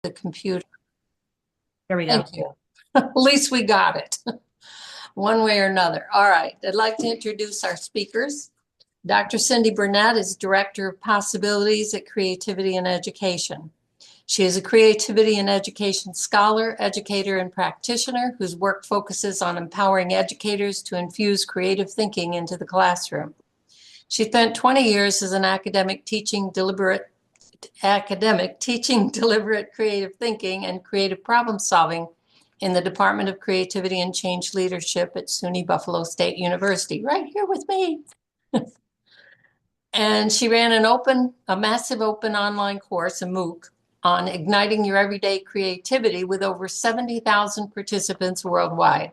the computer. There we go. Thank you. At least we got it one way or another. All right. I'd like to introduce our speakers. Dr. Cindy Burnett is Director of Possibilities at Creativity and Education. She is a creativity and education scholar, educator, and practitioner whose work focuses on empowering educators to infuse creative thinking into the classroom. She spent 20 years as an academic teaching deliberate creative thinking and creative problem solving in the Department of Creativity and Change Leadership at SUNY Buffalo State University, right here with me. And she ran a massive open online course, a MOOC, on igniting your everyday creativity with over 70,000 participants worldwide.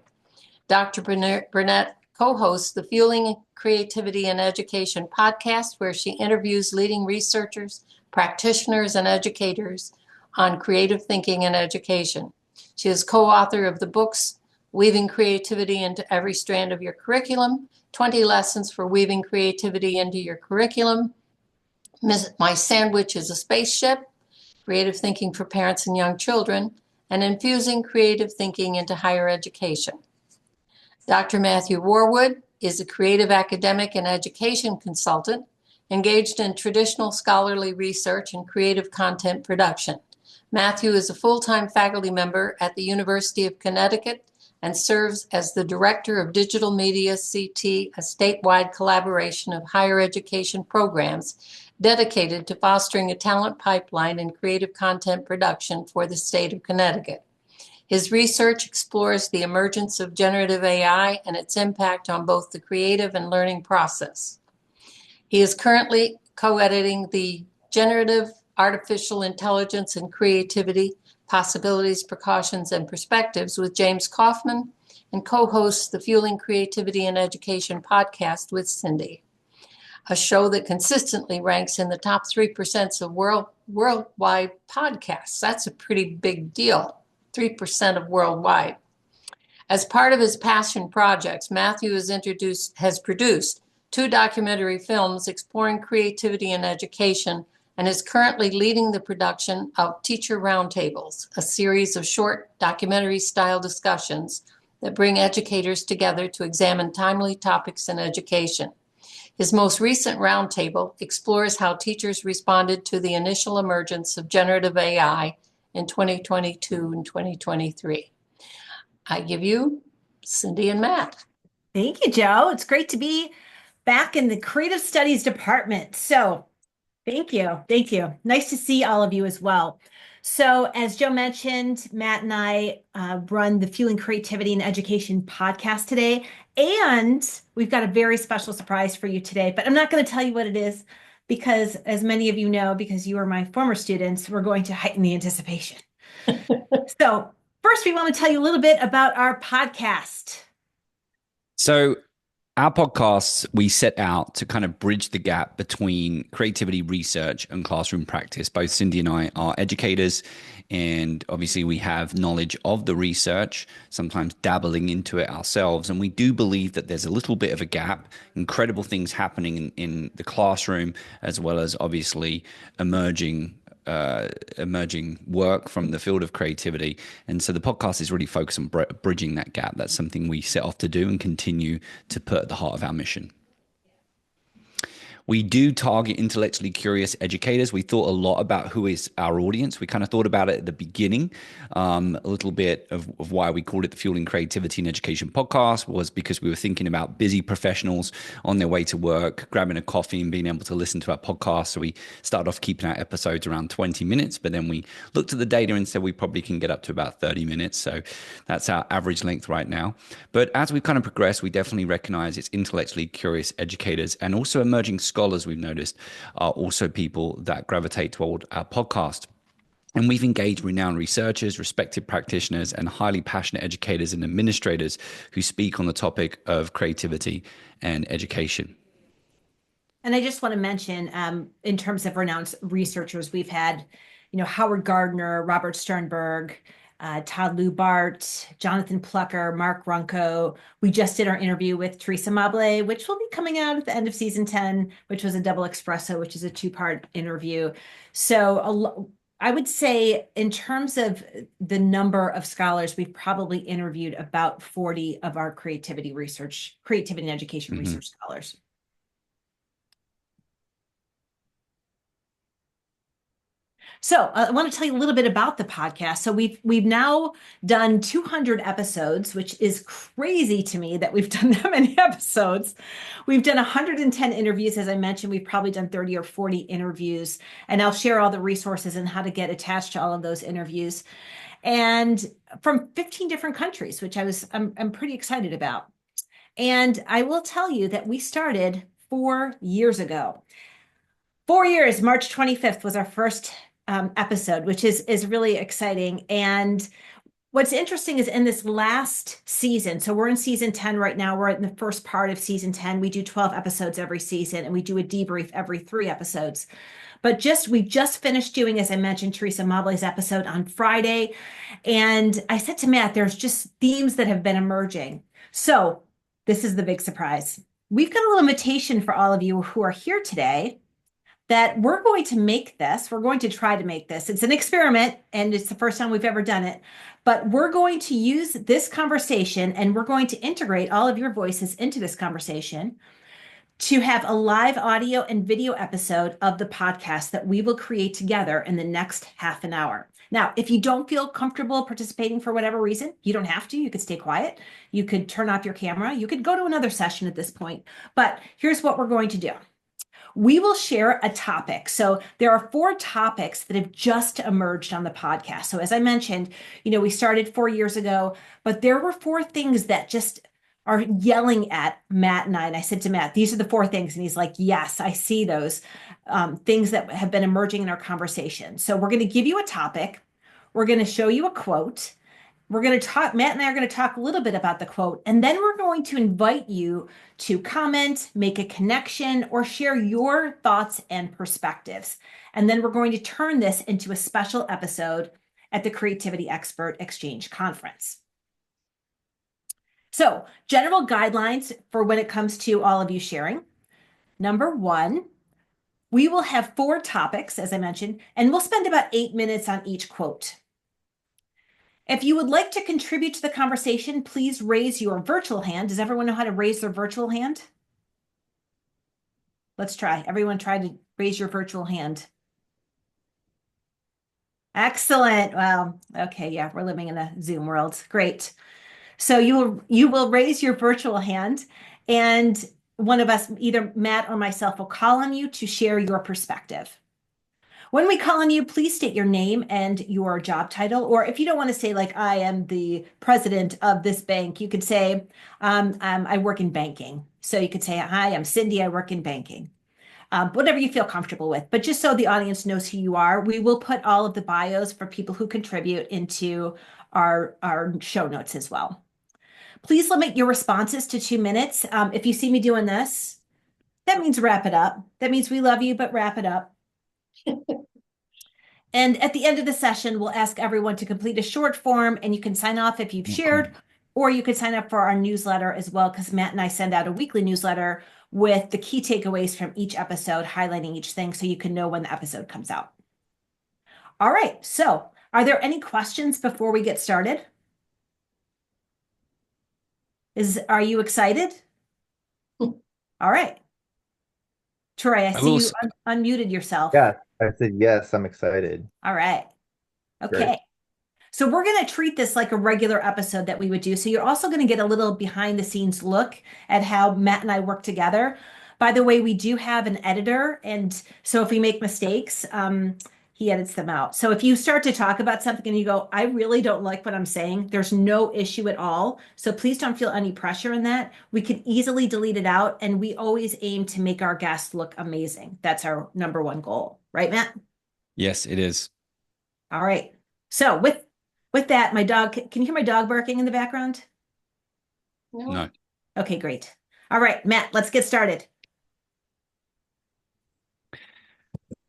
Dr. Burnett co-hosts the Fueling Creativity and Education podcast, where she interviews leading researchers, practitioners, and educators on creative thinking and education. She is co-author of the books Weaving Creativity into Every Strand of Your Curriculum, 20 Lessons for Weaving Creativity into Your Curriculum, My Sandwich is a Spaceship, Creative Thinking for Parents and Young Children, and Infusing Creative Thinking into Higher Education. Dr. Matthew Warwood is a creative academic and education consultant engaged in traditional scholarly research and creative content production. Matthew is a full-time faculty member at the University of Connecticut and serves as the Director of Digital Media CT, a statewide collaboration of higher education programs dedicated to fostering a talent pipeline and creative content production for the state of Connecticut. His research explores the emergence of generative AI and its impact on both the creative and learning process. He is currently co-editing the Generative Artificial Intelligence and Creativity, Possibilities, Precautions, and Perspectives with James Kaufman, and co-hosts the Fueling Creativity and Education podcast with Cindy, a show that consistently ranks in the top 3% of worldwide podcasts. That's a pretty big deal, 3% of worldwide. As part of his passion projects, Matthew has produced 2 documentary films exploring creativity and education, and is currently leading the production of Teacher Roundtables, a series of short documentary-style discussions that bring educators together to examine timely topics in education. His most recent roundtable explores how teachers responded to the initial emergence of generative AI in 2022 and 2023. I give you Cindy and Matt. Thank you, Joe. It's great to be back in the Creative Studies department. So thank you. Thank you. Nice to see all of you as well. So as Joe mentioned, Matt and I run the Fueling Creativity and Education podcast today. And we've got a very special surprise for you today, but I'm not going to tell you what it is because, as many of you know, because you are my former students, we're going to heighten the anticipation. So first, we want to tell you a little bit about our podcast. So our podcasts, we set out to kind of bridge the gap between creativity research and classroom practice. Both Cindy and I are educators, and obviously we have knowledge of the research, sometimes dabbling into it ourselves. And we do believe that there's a little bit of a gap, incredible things happening in the classroom, as well as obviously emerging work from the field of creativity. And so the podcast is really focused on bridging that gap. That's something we set off to do and continue to put at the heart of our mission. We do target intellectually curious educators. We thought a lot about who is our audience. We kind of thought about it at the beginning. A little bit of why we called it the Fueling Creativity and Education podcast was because we were thinking about busy professionals on their way to work, grabbing a coffee and being able to listen to our podcast. So we started off keeping our episodes around 20 minutes, but then we looked at the data and said we probably can get up to about 30 minutes. So that's our average length right now. But as we kind of progress, we definitely recognize it's intellectually curious educators and also emerging scholars, we've noticed, are also people that gravitate toward our podcast. And we've engaged renowned researchers, respected practitioners, and highly passionate educators and administrators who speak on the topic of creativity and education. And I just want to mention, in terms of renowned researchers, we've had, Howard Gardner, Robert Sternberg, Todd Lubart, Jonathan Plucker, Mark Runco. We just did our interview with Teresa Amabile, which will be coming out at the end of season 10, which was a double espresso, which is a 2-part interview. So I would say in terms of the number of scholars, we've probably interviewed about 40 of our creativity and education Mhm. research scholars. So I want to tell you a little bit about the podcast. So we've now done 200 episodes, which is crazy to me that we've done that many episodes. We've done 110 interviews. As I mentioned, we've probably done 30 or 40 interviews, and I'll share all the resources and how to get attached to all of those interviews. And from 15 different countries, which I'm pretty excited about. And I will tell you that we started 4 years ago. 4 years, March 25th was our first episode, which is really exciting. And what's interesting is in this last season, so we're in season 10 right now. We're in the first part of season 10. We do 12 episodes every season, and we do a debrief every 3 episodes. But we just finished doing, as I mentioned, Teresa Amabile's episode on Friday. And I said to Matt, there's just themes that have been emerging. So this is the big surprise. We've got a little invitation for all of you who are here today that we're going to make this. We're going to try to make this. It's an experiment, and it's the first time we've ever done it. But we're going to use this conversation, and we're going to integrate all of your voices into this conversation to have a live audio and video episode of the podcast that we will create together in the next half an hour. Now, if you don't feel comfortable participating for whatever reason, you don't have to. You could stay quiet. You could turn off your camera. You could go to another session at this point. But here's what we're going to do. We will share a topic. So there are 4 topics that have just emerged on the podcast. So as I mentioned, we started 4 years ago, but there were 4 things that just are yelling at Matt and I. And I said to Matt, these are the 4 things. And he's like, yes, I see those things that have been emerging in our conversation. So we're going to give you a topic. We're going to show you a quote. We're going to talk, Matt and I are going to talk a little bit about the quote, and then we're going to invite you to comment, make a connection, or share your thoughts and perspectives. And then we're going to turn this into a special episode at the Creativity Expert Exchange Conference. So, general guidelines for when it comes to all of you sharing. Number 1, we will have 4 topics, as I mentioned, and we'll spend about 8 minutes on each quote. If you would like to contribute to the conversation, please raise your virtual hand. Does everyone know how to raise their virtual hand? Let's try. Everyone try to raise your virtual hand. Excellent. Well, okay, yeah, we're living in a Zoom world. Great. So you will raise your virtual hand, and one of us, either Matt or myself, will call on you to share your perspective. When we call on you, please state your name and your job title. Or if you don't want to say, like, I am the president of this bank, you could say, I work in banking. So you could say, hi, I'm Cindy, I work in banking. Whatever you feel comfortable with. But just so the audience knows who you are, we will put all of the bios for people who contribute into our show notes as well. Please limit your responses to 2 minutes. If you see me doing this, that means wrap it up. That means we love you, but wrap it up. And at the end of the session, we'll ask everyone to complete a short form, and you can sign off if you've shared, or you could sign up for our newsletter as well, because Matt and I send out a weekly newsletter with the key takeaways from each episode, highlighting each thing so you can know when the episode comes out. All right, so are there any questions before we get started? Are you excited? All right. Troy, I see you unmuted yourself. Yeah, I said yes, I'm excited. All right. Okay. Great. So we're going to treat this like a regular episode that we would do. So you're also going to get a little behind the scenes look at how Matt and I work together. By the way, we do have an editor. And so if we make mistakes, he edits them out. So if you start to talk about something and you go, I really don't like what I'm saying, there's no issue at all. So please don't feel any pressure in that. We can easily delete it out. And we always aim to make our guests look amazing. That's our number 1 goal. Right, Matt? Yes, it is. All right. So with that, my dog, can you hear my dog barking in the background? No. Okay, great. All right, Matt, let's get started.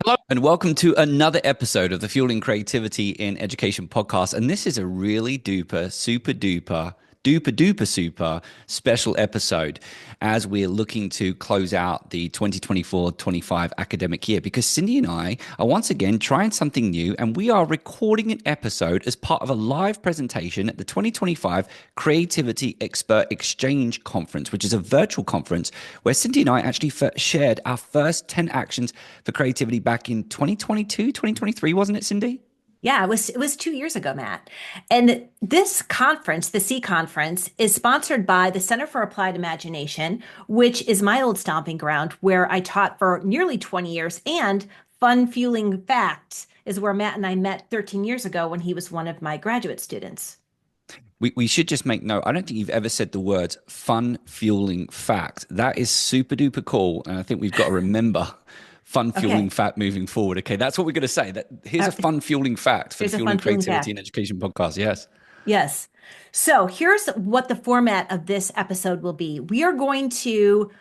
Hello, and welcome to another episode of the Fueling Creativity in Education podcast. And this is a really duper, super duper duper duper super special episode as we're looking to close out the 2024-25 academic year, because Cindy and I are once again trying something new, and we are recording an episode as part of a live presentation at the 2025 Creativity Expert Exchange Conference, which is a virtual conference where Cindy and I actually shared our first 10 actions for creativity back in 2022, 2023, wasn't it, Cindy? Yeah, it was 2 years ago, Matt. And this conference, the C conference, is sponsored by the Center for Applied Imagination, which is my old stomping ground where I taught for nearly 20 years. And Fun Fueling Facts is where Matt and I met 13 years ago when he was one of my graduate students. We should just make note. I don't think you've ever said the words fun fueling fact. That is super duper cool. And I think we've got to remember fun fueling Okay. fact moving forward. Okay, that's what we're going to say. That here's a fun fueling fact for the Here's a Fueling fun feeling Creativity fact. and Education podcast. Yes. Yes. So here's what the format of this episode will be. I'm going to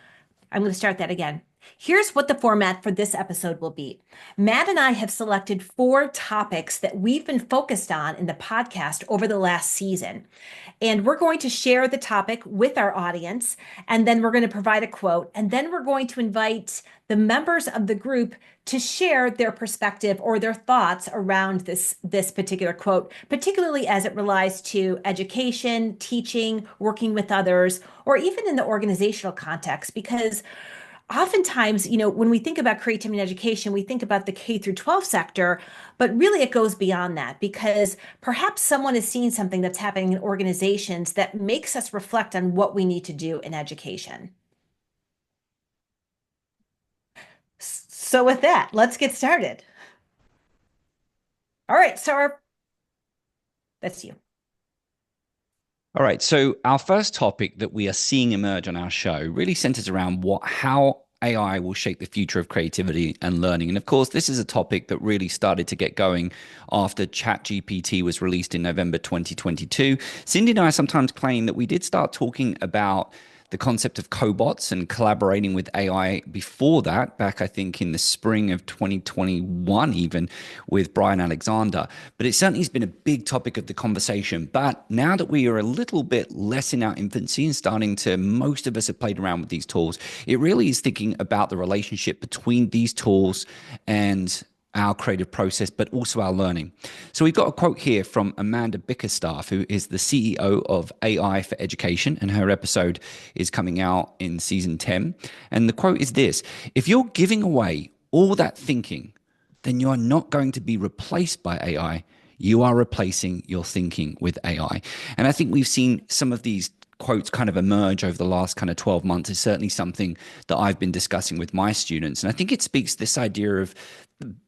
start that again. Here's what the format for this episode will be. Matt and I have selected 4 topics that we've been focused on in the podcast over the last season. And we're going to share the topic with our audience, and then we're going to provide a quote, and then we're going to invite the members of the group to share their perspective or their thoughts around this particular quote, particularly as it relates to education, teaching, working with others, or even in the organizational context, because oftentimes, when we think about creativity in education, we think about the K through 12 sector, but really it goes beyond that, because perhaps someone is seeing something that's happening in organizations that makes us reflect on what we need to do in education. So with that, let's get started. All right, that's you. All right. So our first topic that we are seeing emerge on our show really centers around how AI will shape the future of creativity and learning. And of course, this is a topic that really started to get going after ChatGPT was released in November 2022. Cindy and I sometimes claim that we did start talking about the concept of cobots and collaborating with AI before that, back I think in the spring of 2021, even with Brian Alexander. But it certainly has been a big topic of the conversation. But now that we are a little bit less in our infancy and most of us have played around with these tools, it really is thinking about the relationship between these tools and our creative process, but also our learning. So we've got a quote here from Amanda Bickerstaff, who is the CEO of AI for Education, and her episode is coming out in season 10. And the quote is this: if you're giving away all that thinking, then you're not going to be replaced by AI. You are replacing your thinking with AI. And I think we've seen some of these quotes kind of emerge over the last kind of 12 months. Is certainly something that I've been discussing with my students. And I think it speaks to this idea of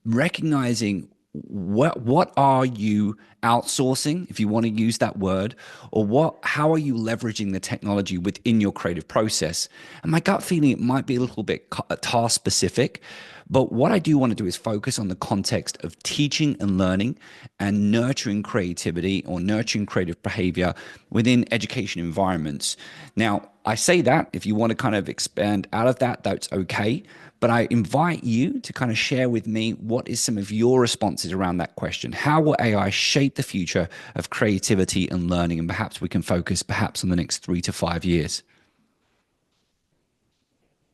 recognizing what are you outsourcing, if you want to use that word, or how are you leveraging the technology within your creative process. And my gut feeling, it might be a little bit task specific, but what I do want to do is focus on the context of teaching and learning and nurturing creativity or nurturing creative behavior within education environments. Now, I say that if you want to kind of expand out of that, that's okay. But I invite you to kind of share with me what is some of your responses around that question. How will AI shape the future of creativity and learning? And perhaps we can focus on the next 3 to 5 years.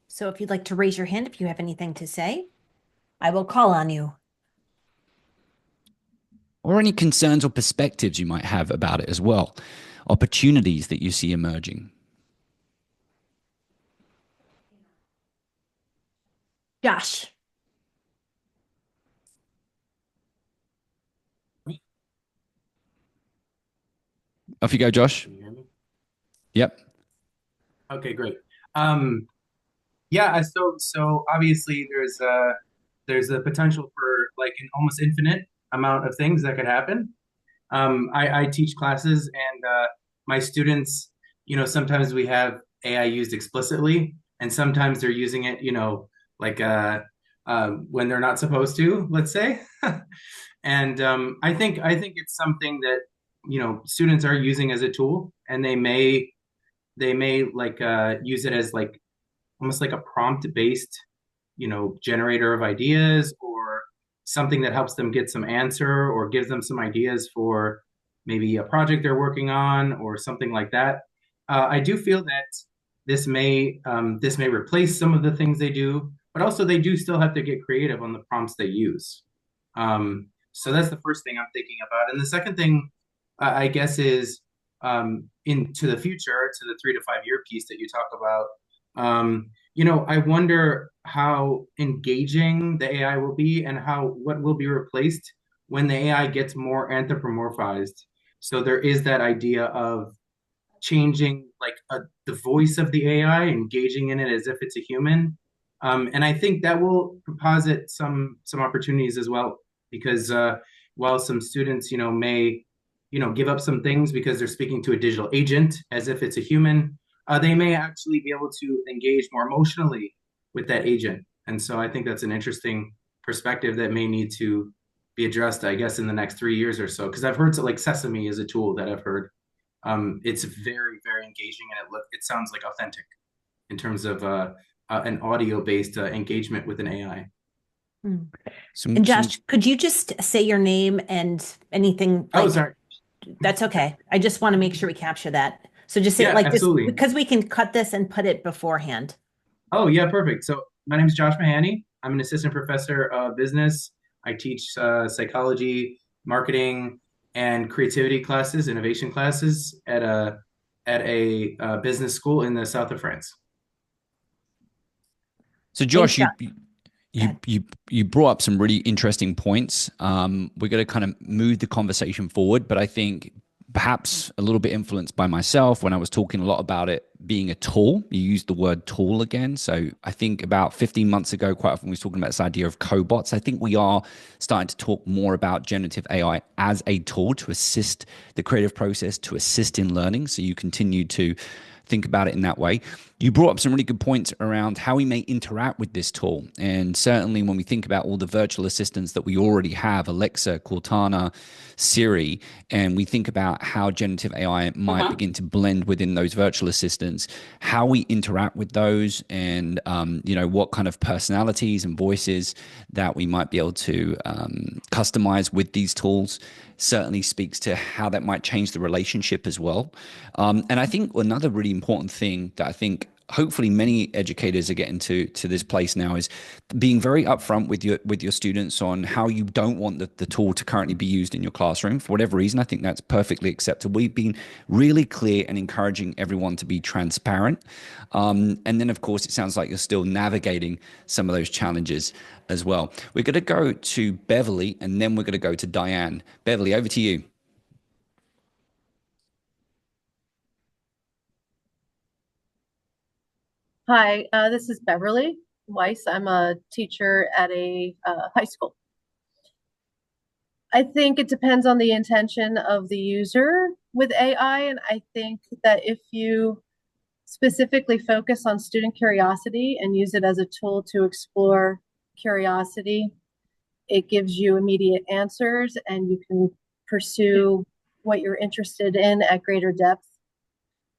So if you'd like to raise your hand if you have anything to say, I will call on you. Or any concerns or perspectives you might have about it as well. Opportunities that you see emerging. Josh. Off you go, Josh. Can you hear me? Yep. Okay, great. Yeah, so obviously there's a potential for like an almost infinite amount of things that could happen. I teach classes and my students, sometimes we have AI used explicitly, and sometimes they're using it, like when they're not supposed to, let's say. And I think it's something that students are using as a tool, and they may like use it as like almost like a prompt based generator of ideas, or something that helps them get some answer or gives them some ideas for maybe a project they're working on or something like that. I do feel that this may replace some of the things they do, but also they do still have to get creative on the prompts they use. So that's the first thing I'm thinking about. And the second thing, I guess, is into the future, to the 3 to 5 year piece that you talk about. I wonder how engaging the AI will be and what will be replaced when the AI gets more anthropomorphized. So there is that idea of changing the voice of the AI, engaging in it as if it's a human. And I think that will posit some opportunities as well, because while some students, may, give up some things because they're speaking to a digital agent as if it's a human, they may actually be able to engage more emotionally with that agent. And so I think that's an interesting perspective that may need to be addressed, I guess, in the next 3 years or so. Because I've heard like Sesame is a tool that I've heard. It's very, very engaging, and it sounds like authentic in terms of an audio-based engagement with an AI. And Josh, could you just say your name and anything? Oh, sorry. That's okay. I just want to make sure we capture that. So just say it like absolutely. this, because we can cut this and put it beforehand. Oh, yeah, perfect. So my name is Josh Mahoney. I'm an assistant professor of business. I teach psychology, marketing, and creativity classes, innovation classes at a business school in the south of France. So Josh, you brought up some really interesting points. We're going to kind of move the conversation forward, but I think perhaps a little bit influenced by myself when I was talking a lot about it being a tool. You used the word tool again. So I think about 15 months ago, quite often we were talking about this idea of cobots. I think we are starting to talk more about generative AI as a tool to assist the creative process, to assist in learning. So you continue to think about it in that way. You brought up some really good points around how we may interact with this tool. And certainly when we think about all the virtual assistants that we already have, Alexa, Cortana, Siri, and we think about how generative AI might begin to blend within those virtual assistants, how we interact with those, and what kind of personalities and voices that we might be able to customize with these tools certainly speaks to how that might change the relationship as well. And I think another really important thing that I think hopefully many educators are getting to this place now is being very upfront with your students on how you don't want the tool to currently be used in your classroom for whatever reason. I think that's perfectly acceptable. We've been really clear and encouraging everyone to be transparent. And then, of course, it sounds like you're still navigating some of those challenges as well. We're going to go to Beverly, and then we're going to go to Diane. Beverly, over to you. Hi, this is Beverly Weiss. I'm a teacher at a high school. I think it depends on the intention of the user with AI, and I think that if you specifically focus on student curiosity and use it as a tool to explore curiosity, it gives you immediate answers and you can pursue what you're interested in at greater depth.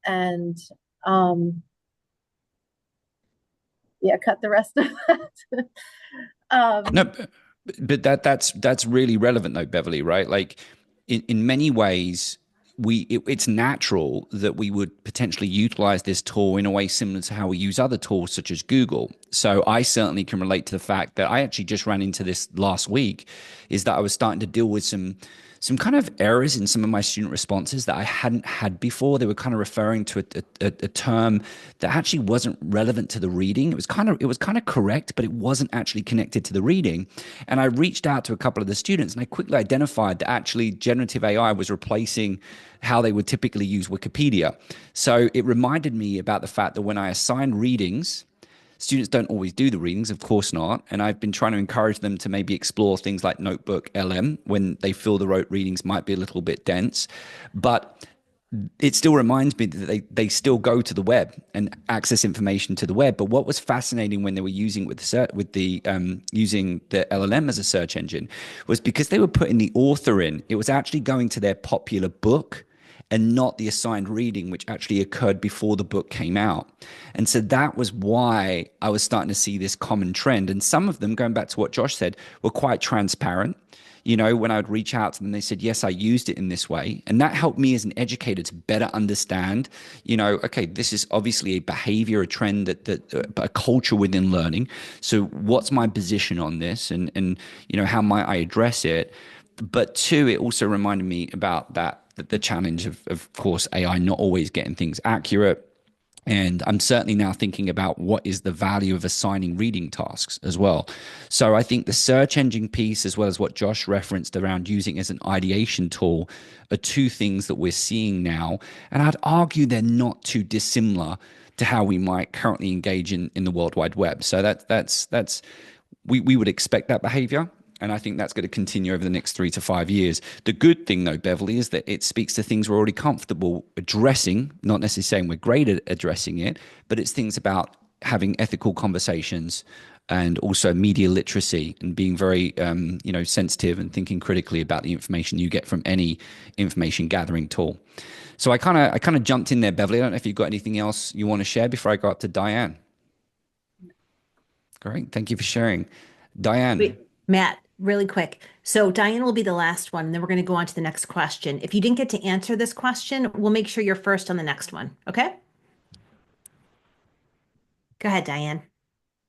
And cut the rest of that. No, but that's really relevant though, Beverly, right? Like in many ways, it's natural that we would potentially utilize this tool in a way similar to how we use other tools such as Google. So I certainly can relate to the fact that I actually just ran into this last week, is that I was starting to deal with some kind of errors in some of my student responses that I hadn't had before. They were kind of referring to a term that actually wasn't relevant to the reading. It was kind of correct, but it wasn't actually connected to the reading. And I reached out to a couple of the students and I quickly identified that actually generative AI was replacing how they would typically use Wikipedia. So it reminded me about the fact that when I assign readings, students don't always do the readings, of course not. And I've been trying to encourage them to maybe explore things like Notebook LM when they feel the rote readings might be a little bit dense. But it still reminds me that they still go to the web and access information to the web. But what was fascinating when they were using using the LLM as a search engine was because they were putting the author in, it was actually going to their popular book and not the assigned reading, which actually occurred before the book came out. And so that was why I was starting to see this common trend. And some of them, going back to what Josh said, were quite transparent. when I would reach out to them, they said, yes, I used it in this way. And that helped me as an educator to better understand, okay, this is obviously a behavior, a trend, a culture within learning. So what's my position on this, and how might I address it? But two, it also reminded me about the challenge of course, AI not always getting things accurate. And I'm certainly now thinking about what is the value of assigning reading tasks as well. So I think the search engine piece, as well as what Josh referenced around using as an ideation tool, are two things that we're seeing now. And I'd argue they're not too dissimilar to how we might currently engage in the World Wide Web. So we would expect that behavior. And I think that's going to continue over the next 3 to 5 years. The good thing, though, Beverly, is that it speaks to things we're already comfortable addressing, not necessarily saying we're great at addressing it, but it's things about having ethical conversations and also media literacy and being very, sensitive and thinking critically about the information you get from any information gathering tool. So I kind of jumped in there, Beverly. I don't know if you've got anything else you want to share before I go up to Diane. Great. Thank you for sharing. Diane. Wait, Matt, really quick. So Diane will be the last one, and then we're going to go on to the next question. If you didn't get to answer this question, we'll make sure you're first on the next one. Okay? Go ahead, Diane.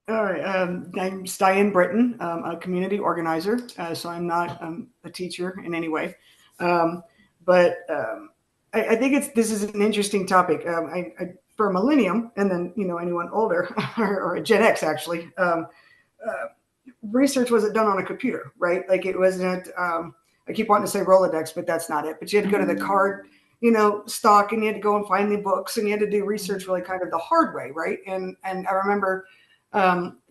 All right. I'm Diane Britton, a community organizer. So I'm not a teacher in any way. But I think this is an interesting topic. For a millennium, and then, anyone older or a Gen X, actually, research wasn't done on a computer, right? Like it wasn't, I keep wanting to say Rolodex, but that's not it. But you had to go to the card, stock, and you had to go and find the books, and you had to do research really kind of the hard way, right? And I remember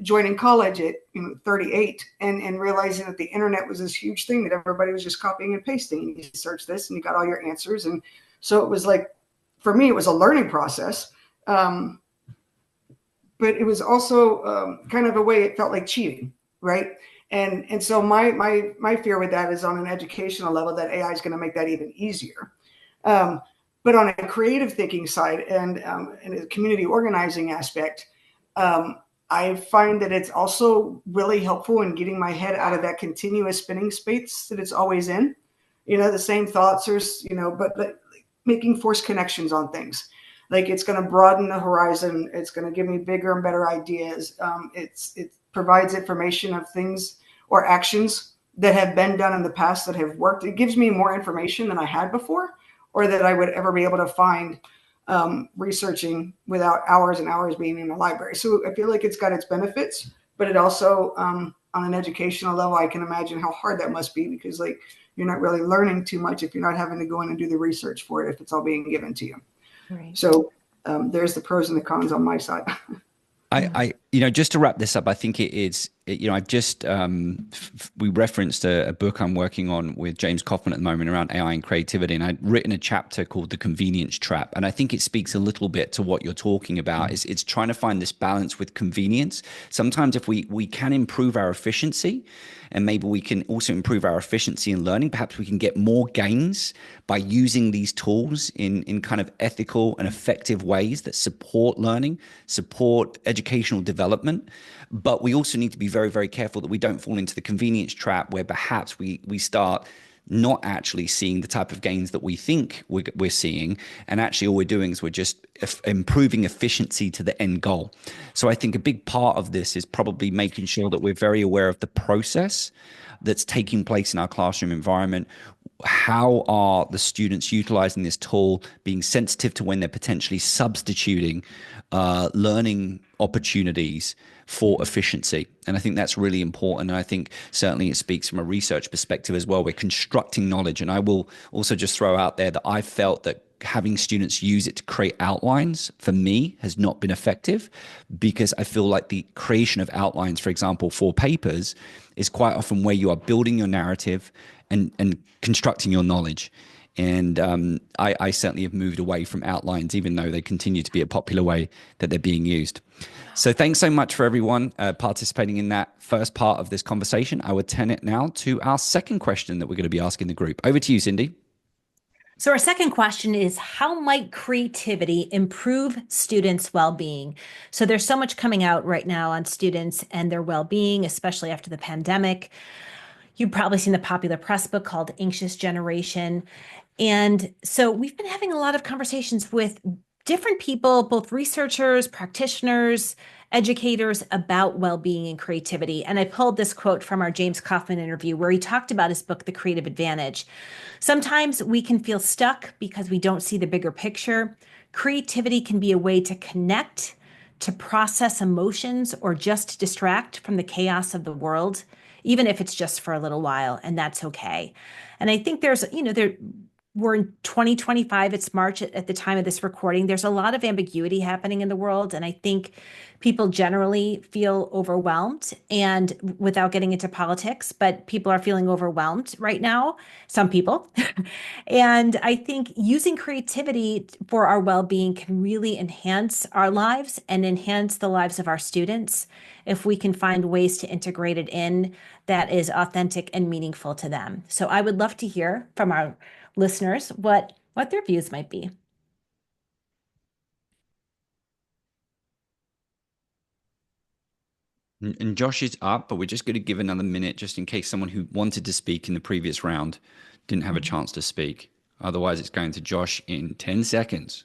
joining college at 38 and realizing that the internet was this huge thing that everybody was just copying and pasting. You search this and you got all your answers. And so it was like, for me, it was a learning process. But it was also kind of a way it felt like cheating, right? And so my fear with that is on an educational level that AI is going to make that even easier. But on a creative thinking side and a community organizing aspect, I find that it's also really helpful in getting my head out of that continuous spinning space that it's always in. The same thoughts are, but making forced connections on things. Like it's going to broaden the horizon. It's going to give me bigger and better ideas. It provides information of things or actions that have been done in the past that have worked. It gives me more information than I had before, or that I would ever be able to find researching without hours and hours being in the library. So I feel like it's got its benefits, but it also, on an educational level, I can imagine how hard that must be, because like you're not really learning too much if you're not having to go in and do the research for it, if it's all being given to you. Right. So there's the pros and the cons on my side. I just to wrap this up, I think it is, I've just, we referenced a book I'm working on with James Kaufman at the moment around AI and creativity. And I'd written a chapter called The Convenience Trap. And I think it speaks a little bit to what you're talking about. It's trying to find this balance with convenience. Sometimes if we can improve our efficiency, and maybe we can also improve our efficiency in learning, perhaps we can get more gains by using these tools in kind of ethical and effective ways that support learning, support educational development. But we also need to be very, very careful that we don't fall into the convenience trap where perhaps we start not actually seeing the type of gains that we think we're seeing. And actually all we're doing is we're just improving efficiency to the end goal. So I think a big part of this is probably making sure that we're very aware of the process that's taking place in our classroom environment. How are the students utilizing this tool, being sensitive to when they're potentially substituting learning opportunities for efficiency? And I think that's really important. And I think certainly it speaks from a research perspective as well. We're constructing knowledge. And I will also just throw out there that I felt that having students use it to create outlines for me has not been effective, because I feel like the creation of outlines, for example, for papers, is quite often where you are building your narrative and constructing your knowledge. And I certainly have moved away from outlines, even though they continue to be a popular way that they're being used. So thanks so much for everyone participating in that first part of this conversation. I would turn it now to our second question that we're going to be asking the group. Over to you, Cindy. So our second question is, how might creativity improve students' well-being? So there's so much coming out right now on students and their well-being, especially after the pandemic. You've probably seen the popular press book called Anxious Generation. And so we've been having a lot of conversations with different people, both researchers, practitioners, educators about well-being and creativity. And I pulled this quote from our James Kaufman interview where he talked about his book, The Creative Advantage. Sometimes we can feel stuck because we don't see the bigger picture. Creativity can be a way to connect, to process emotions, or just distract from the chaos of the world, even if it's just for a little while, and that's okay. And I think we're in 2025, it's March at the time of this recording. There's a lot of ambiguity happening in the world. And I think people generally feel overwhelmed, and without getting into politics, but people are feeling overwhelmed right now, some people. And I think using creativity for our well-being can really enhance our lives and enhance the lives of our students if we can find ways to integrate it in that is authentic and meaningful to them. So I would love to hear from our listeners what their views might be. And Josh is up, but we're just going to give another minute just in case someone who wanted to speak in the previous round didn't have a chance to speak. Otherwise, it's going to Josh in 10 seconds.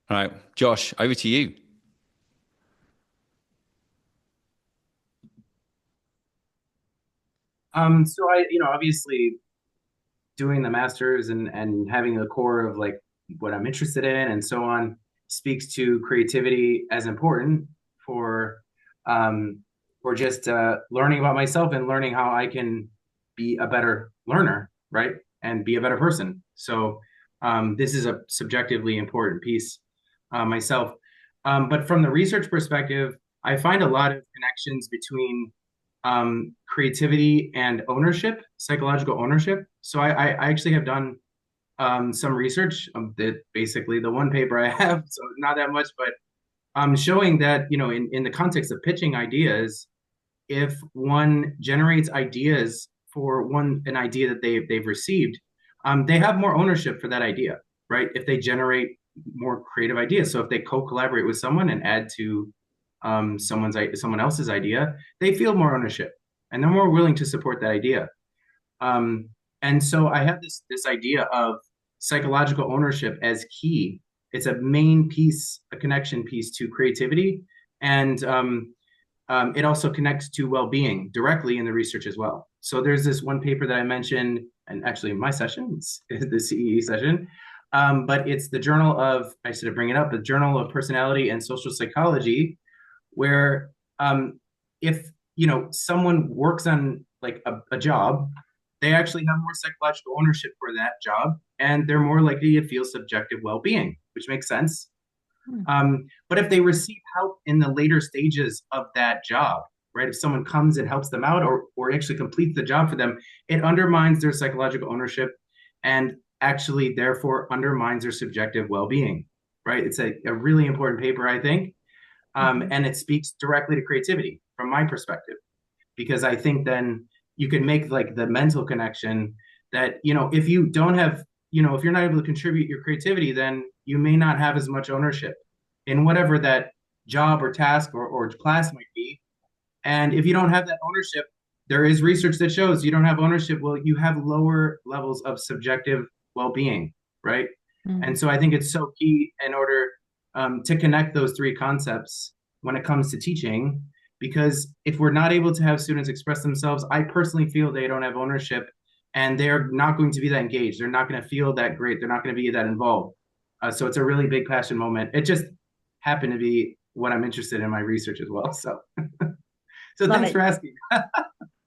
All right, Josh, over to you. So obviously doing the master's and having a core of like what I'm interested in and so on speaks to creativity as important for just learning about myself and learning how I can be a better learner, right? And be a better person. So this is a subjectively important piece myself. But from the research perspective, I find a lot of connections between creativity and ownership, psychological ownership. So I actually have done some research that basically the one paper I have, so not that much, but showing that, in the context of pitching ideas, if one generates ideas for an idea that they've received, they have more ownership for that idea, right? If they generate more creative ideas. So if they co-collaborate with someone and add to someone else's idea, they feel more ownership and they're more willing to support that idea. And so I have this idea of psychological ownership as key. It's a main piece, a connection piece to creativity, and it also connects to well-being directly in the research as well. So there's this one paper that I mentioned, and actually in my session, it's the CEE session, but it's the Journal of, I should bring it up, the Journal of Personality and Social Psychology, where if someone works on like a job, they actually have more psychological ownership for that job, and they're more likely to feel subjective well-being, which makes sense. But if they receive help in the later stages of that job, right? If someone comes and helps them out or actually completes the job for them, it undermines their psychological ownership and actually therefore undermines their subjective well-being, right? It's a really important paper, I think. And it speaks directly to creativity from my perspective, because I think then you can make like the mental connection that, if you don't have, if you're not able to contribute your creativity, then you may not have as much ownership in whatever that job or task or class might be. And if you don't have that ownership, there is research that shows you don't have ownership. Well, you have lower levels of subjective well-being, right? And so I think it's so key in order to connect those three concepts when it comes to teaching, because if we're not able to have students express themselves, I personally feel they don't have ownership and they're not going to be that engaged. They're not going to feel that great. They're not going to be that involved. So it's a really big passion moment. It just happened to be what I'm interested in my research as well. So, thanks for asking.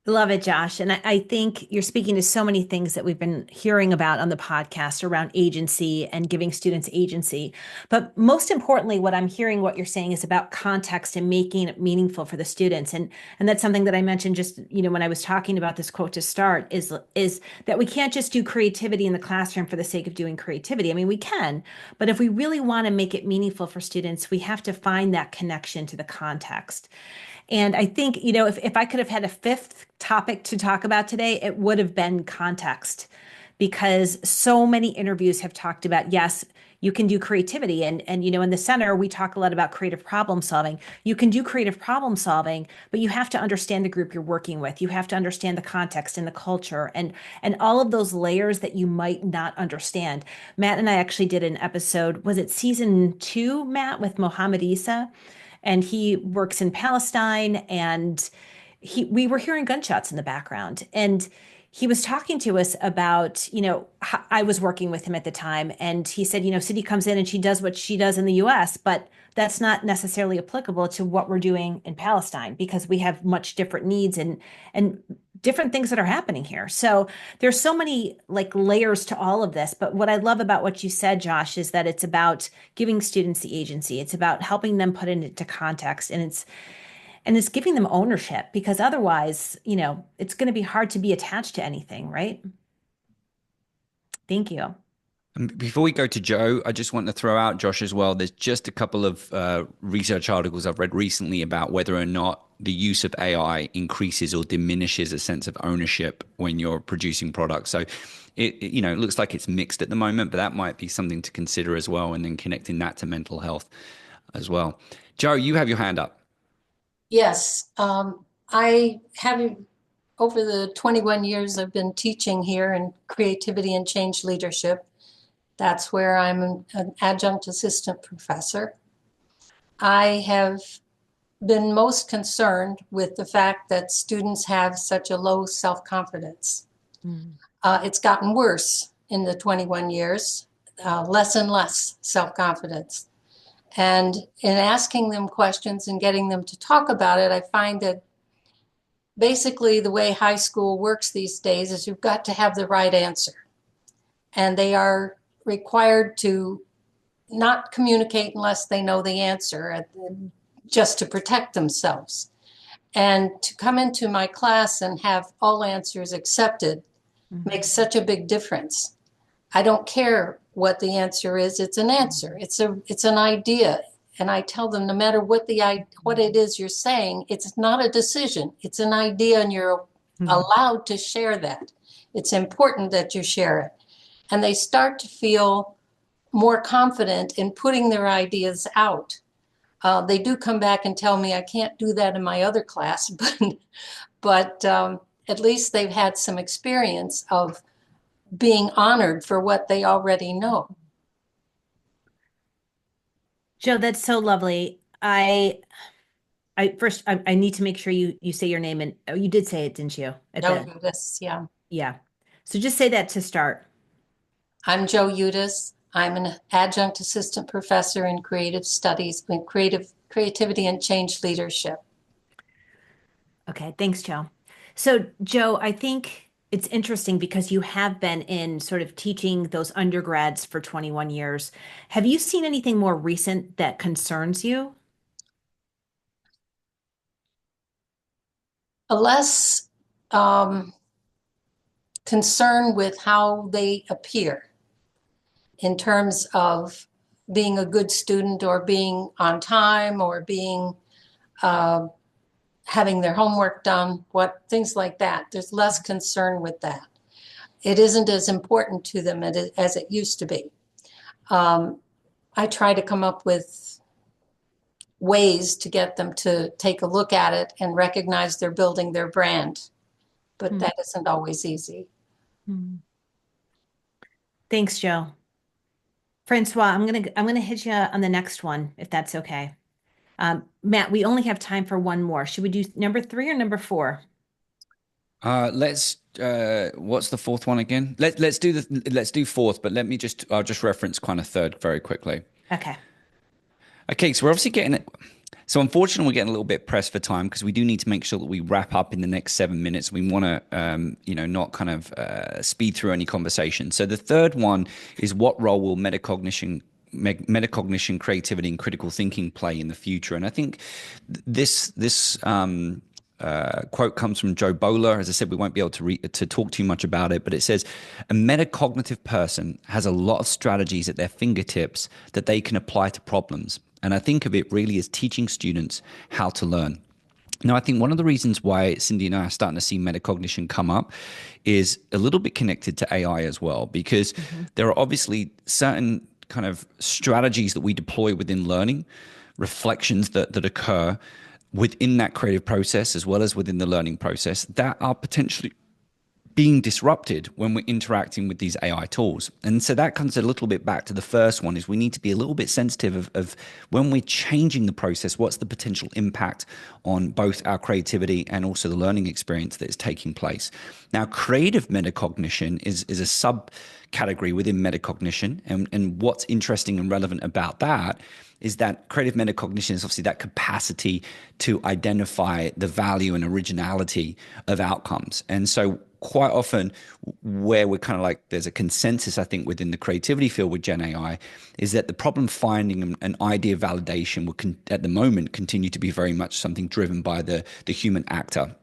Love it, Josh. And I think you're speaking to so many things that we've been hearing about on the podcast around agency and giving students agency. But most importantly, what I'm hearing what you're saying is about context and making it meaningful for the students. And that's something that I mentioned just, when I was talking about this quote to start is that we can't just do creativity in the classroom for the sake of doing creativity. I mean, we can, but if we really want to make it meaningful for students, we have to find that connection to the context. And I think, if I could have had a fifth topic to talk about today, it would have been context, because so many interviews have talked about, yes, You can do creativity. And in the center, we talk a lot about creative problem solving. You can do creative problem solving, but you have to understand the group you're working with. You have to understand the context and the culture and all of those layers that you might not understand. Matt and I actually did an episode, was it season 2, Matt, with Mohammed Issa? And he works in Palestine, and we were hearing gunshots in the background, and he was talking to us about, I was working with him at the time, and he said, City comes in and she does what she does in the US, but that's not necessarily applicable to what we're doing in Palestine, because we have much different needs and different things that are happening here. So there's so many like layers to all of this. But what I love about what you said, Josh, is that it's about giving students the agency. It's about helping them put it into context, and it's giving them ownership, because otherwise, it's going to be hard to be attached to anything, right? Thank you. Before we go to Joe, I just want to throw out, Josh, as well. There's just a couple of research articles I've read recently about whether or not the use of AI increases or diminishes a sense of ownership when you're producing products. So it looks like it's mixed at the moment, but that might be something to consider as well, and then connecting that to mental health as well. Joe, you have your hand up. Yes, I have, over the 21 years I've been teaching here in creativity and change leadership. That's where I'm an adjunct assistant professor. I have been most concerned with the fact that students have such a low self-confidence. It's gotten worse in the 21 years, less and less self-confidence. And in asking them questions and getting them to talk about it, I find that basically the way high school works these days is you've got to have the right answer. And they are required to not communicate unless they know the answer, just to protect themselves. And to come into my class and have all answers accepted makes such a big difference. I don't care what the answer is. It's an answer. It's an idea. And I tell them, no matter what it is you're saying, it's not a decision. It's an idea, and you're allowed to share that. It's important that you share it. And they start to feel more confident in putting their ideas out. They do come back and tell me I can't do that in my other class, but at least they've had some experience of being honored for what they already know. Joe, that's so lovely. I need to make sure you say your name, and you did say it, didn't you? Yeah. Yeah. So just say that to start. I'm Joe Udis. I'm an adjunct assistant professor in creative studies, in creativity and change leadership. Okay, thanks, Joe. So, Joe, I think it's interesting because you have been in sort of teaching those undergrads for 21 years. Have you seen anything more recent that concerns you? A less concern with how they appear in terms of being a good student or being on time or being having their homework done, things like that. There's less concern with that. It isn't as important to them as it used to be. I try to come up with ways to get them to take a look at it and recognize they're building their brand, but that isn't always easy. Thanks, Joe. Francois, I'm gonna hit you on the next one, if that's okay. Matt, we only have time for one more. Should we do number 3 or number 4? What's the fourth one again? Let's do fourth, but I'll just reference kind of third very quickly. Okay, so we're obviously getting it. So unfortunately, we're getting a little bit pressed for time because we do need to make sure that we wrap up in the next 7 minutes. We want to, not kind of speed through any conversation. So the third one is, what role will metacognition, creativity, and critical thinking play in the future? And I think this quote comes from Joe Bowler. As I said, we won't be able to talk too much about it, but it says, a metacognitive person has a lot of strategies at their fingertips that they can apply to problems. And I think of it really as teaching students how to learn. Now, I think one of the reasons why Cindy and I are starting to see metacognition come up is a little bit connected to AI as well, because there are obviously certain kind of strategies that we deploy within learning, reflections that occur within that creative process as well as within the learning process that are potentially being disrupted when we're interacting with these AI tools. And so that comes a little bit back to the first one, is we need to be a little bit sensitive of when we're changing the process, what's the potential impact on both our creativity and also the learning experience that is taking place. Now, creative metacognition is a subcategory within metacognition. And what's interesting and relevant about that is that creative metacognition is obviously that capacity to identify the value and originality of outcomes. And so quite often where we're kind of like, there's a consensus, I think, within the creativity field with Gen AI, is that the problem finding and idea validation will at the moment continue to be very much something driven by the human actor.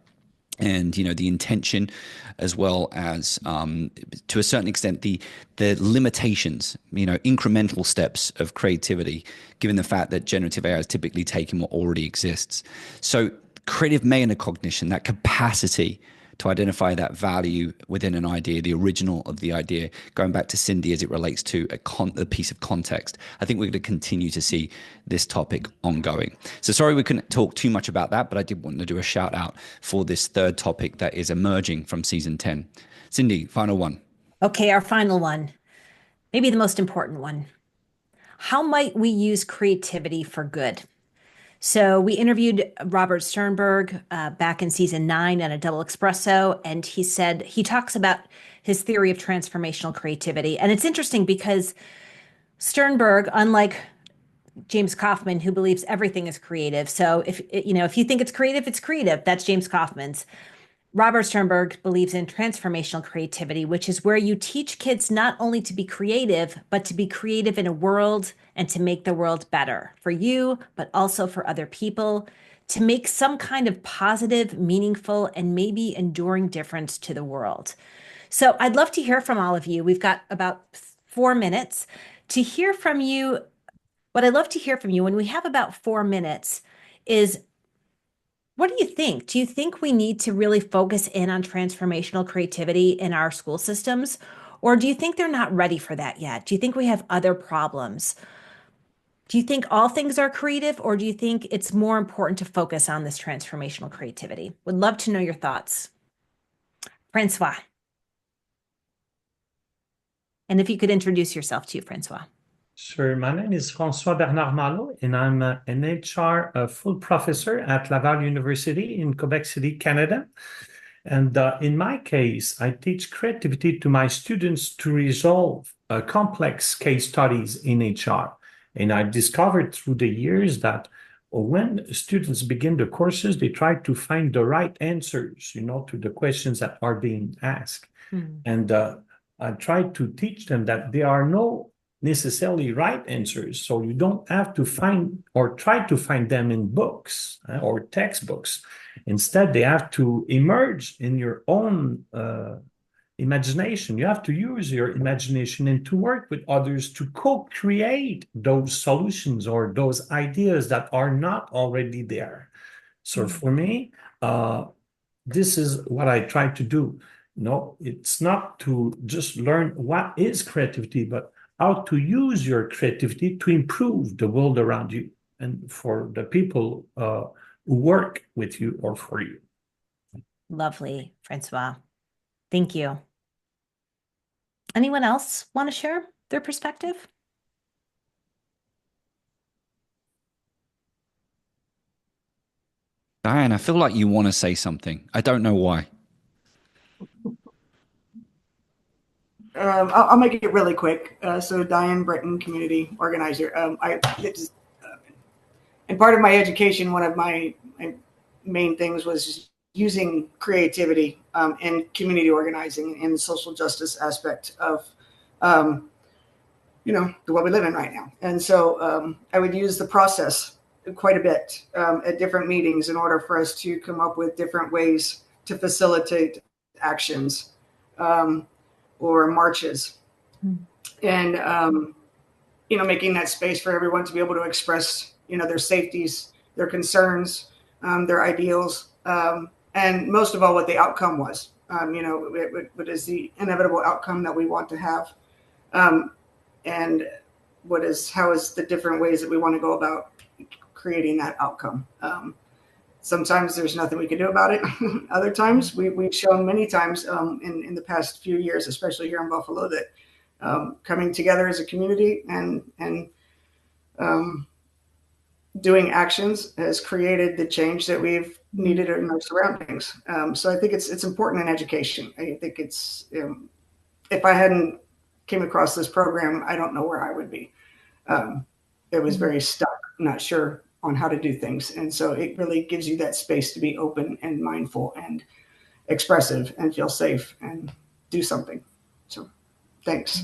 And the intention, as well as to a certain extent the limitations, incremental steps of creativity, given the fact that generative AI is typically taking what already exists. So creative metacognition, that capacity to identify that value within an idea, the original of the idea, going back to Cindy as it relates to a piece of context. I think we're going to continue to see this topic ongoing. So sorry we couldn't talk too much about that, but I did want to do a shout out for this third topic that is emerging from season 10. Cindy, final one. Okay, our final one, maybe the most important one. How might we use creativity for good? So we interviewed Robert Sternberg back in season 9 at a double espresso, and he talks about his theory of transformational creativity. And it's interesting because Sternberg, unlike James Kaufman, who believes everything is creative. So if you think it's creative, it's creative. That's James Kaufman's. Robert Sternberg believes in transformational creativity, which is where you teach kids not only to be creative, but to be creative in a world and to make the world better for you, but also for other people, to make some kind of positive, meaningful, and maybe enduring difference to the world. So I'd love to hear from all of you. We've got about 4 minutes to hear from you. What I'd love to hear from you when we have about 4 minutes is, what do you think? Do you think we need to really focus in on transformational creativity in our school systems? Or do you think they're not ready for that yet? Do you think we have other problems? Do you think all things are creative, or do you think it's more important to focus on this transformational creativity? Would love to know your thoughts. Francois. And if you could introduce yourself too, Francois. Sure. My name is François Bernard Malo, and I'm an HR full professor at Laval University in Quebec City, Canada. And in my case, I teach creativity to my students to resolve complex case studies in HR. And I discovered through the years that when students begin the courses, they try to find the right answers, to the questions that are being asked. Mm. And I try to teach them that there are no necessarily right answers. So you don't have to find or try to find them in books or textbooks. Instead, they have to emerge in your own imagination. You have to use your imagination and to work with others to co-create those solutions or those ideas that are not already there. So for me, this is what I try to do. No, it's not to just learn what is creativity, but how to use your creativity to improve the world around you and for the people who work with you or for you. Lovely, Francois. Thank you. Anyone else want to share their perspective? Diane, I feel like you want to say something. I don't know why. I'll make it really quick. So Diane Britton, community organizer. And part of my education, one of my main things was using creativity in community organizing and the social justice aspect of, what we live in right now. And so I would use the process quite a bit at different meetings in order for us to come up with different ways to facilitate actions. Or marches, and making that space for everyone to be able to express their safeties, their concerns, their ideals, and most of all what the outcome was. What is the inevitable outcome that we want to have, and how is the different ways that we want to go about creating that outcome. Sometimes there's nothing we can do about it. Other times we've shown many times in the past few years, especially here in Buffalo, that coming together as a community and doing actions has created the change that we've needed in our surroundings. So I think it's important in education. I think it's, if I hadn't came across this program, I don't know where I would be. It was very stuck, not sure on how to do things. And so it really gives you that space to be open and mindful and expressive and feel safe and do something. So thanks.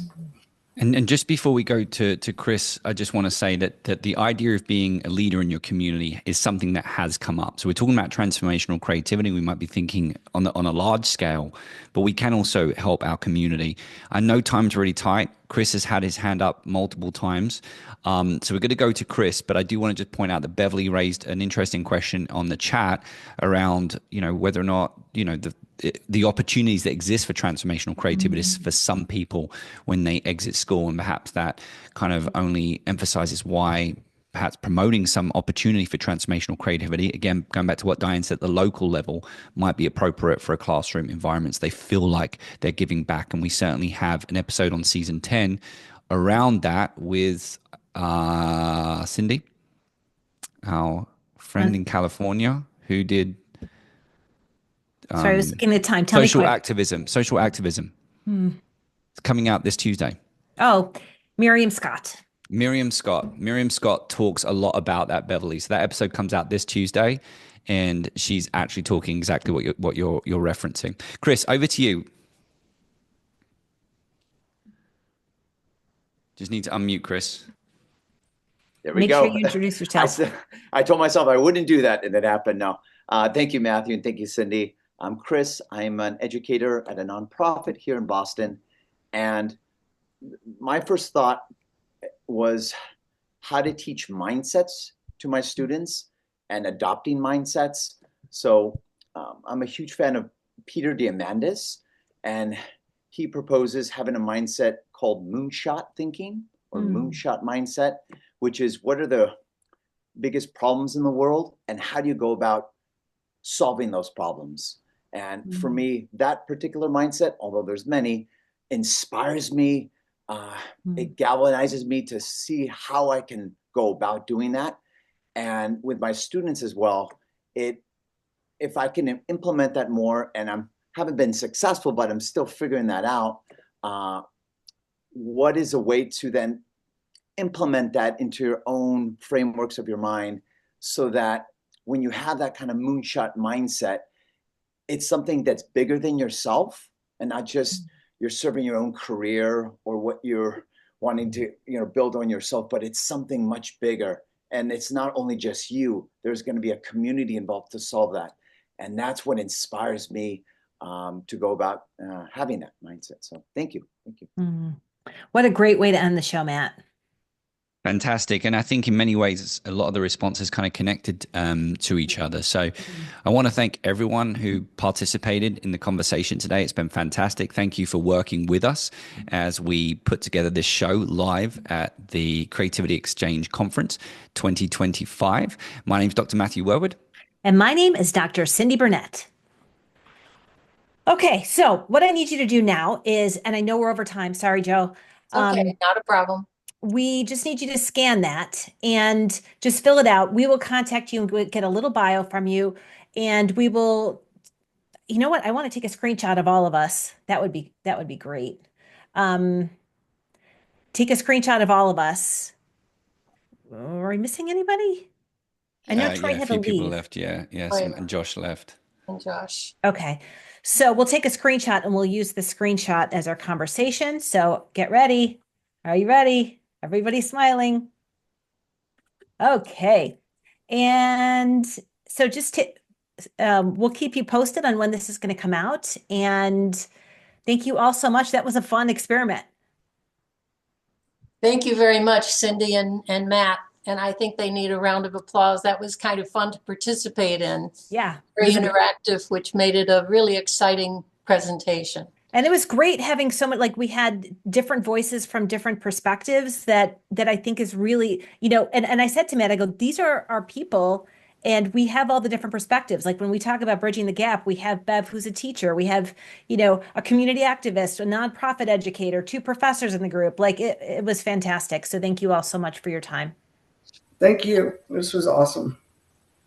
And just before we go to Chris, I just want to say that the idea of being a leader in your community is something that has come up. So we're talking about transformational creativity. We might be thinking on a large scale, but we can also help our community. I know time's really tight. Chris has had his hand up multiple times. So we're going to go to Chris, but I do want to just point out that Beverly raised an interesting question on the chat around, whether or not, the opportunities that exist for transformational creativity for some people when they exit school, and perhaps that kind of only emphasizes why perhaps promoting some opportunity for transformational creativity, again, going back to what Diane said, the local level might be appropriate for a classroom environments. They feel like they're giving back. And we certainly have an episode on season 10 around that with Cindy, our friend in California, who did sorry, I was looking at time. Tell social me quick. activism. It's coming out this Tuesday. Oh, Miriam Scott. Miriam Scott talks a lot about that, Beverly. So that episode comes out this Tuesday, and she's actually talking exactly what you're referencing. Chris, over to you. Just need to unmute Chris. There we Make go. sure you introduce yourself. I told myself I wouldn't do that, and it happened now. Thank you, Matthew, and thank you, Cindy. I'm Chris. I'm an educator at a nonprofit here in Boston. And my first thought was how to teach mindsets to my students and adopting mindsets. So I'm a huge fan of Peter Diamandis, and he proposes having a mindset called moonshot thinking or moonshot mindset, which is what are the biggest problems in the world and how do you go about solving those problems? And for me, that particular mindset, although there's many, inspires me. It galvanizes me to see how I can go about doing that. And with my students as well, if I can implement that more, and I haven't been successful, but I'm still figuring that out, what is a way to then implement that into your own frameworks of your mind so that when you have that kind of moonshot mindset, it's something that's bigger than yourself and not just you're serving your own career or what you're wanting to build on yourself, but it's something much bigger. And it's not only just you, there's going to be a community involved to solve that. And that's what inspires me to go about having that mindset. So thank you. What a great way to end the show, Matt. Fantastic. And I think in many ways, a lot of the responses kind of connected to each other. So I want to thank everyone who participated in the conversation today. It's been fantastic. Thank you for working with us as we put together this show live at the Creativity Exchange Conference 2025. My name is Dr. Matthew Werwood. And my name is Dr. Cindy Burnett. Okay, so what I need you to do now is, and I know we're over time. Sorry, Joe. Okay, not a problem. We just need you to scan that and just fill it out. We will contact you and get a little bio from you. And we will, you know what? I want to take a screenshot of all of us. That would be great. Take a screenshot of all of us. Are we missing anybody? I know Troy had a few to people leave. left. And Josh left. And Josh. Okay. So we'll take a screenshot and we'll use the screenshot as our conversation. So get ready. Are you ready? Everybody's smiling. Okay. And so we'll keep you posted on when this is going to come out. And thank you all so much. That was a fun experiment. Thank you very much, Cindy and Matt. And I think they need a round of applause. That was kind of fun to participate in. Yeah. Very interactive, which made it a really exciting presentation. And it was great having so much, like we had different voices from different perspectives that I think is really, and I said to Matt, I go, these are our people and we have all the different perspectives. Like when we talk about bridging the gap, we have Bev, who's a teacher. We have, a community activist, a nonprofit educator, two professors in the group. Like it was fantastic. So thank you all so much for your time. Thank you. This was awesome.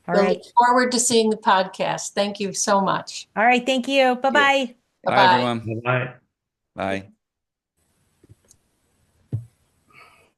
All We'll right. look forward to seeing the podcast. Thank you so much. All right. Thank you. Bye-bye. Bye, Bye-bye. everyone. Bye. Bye.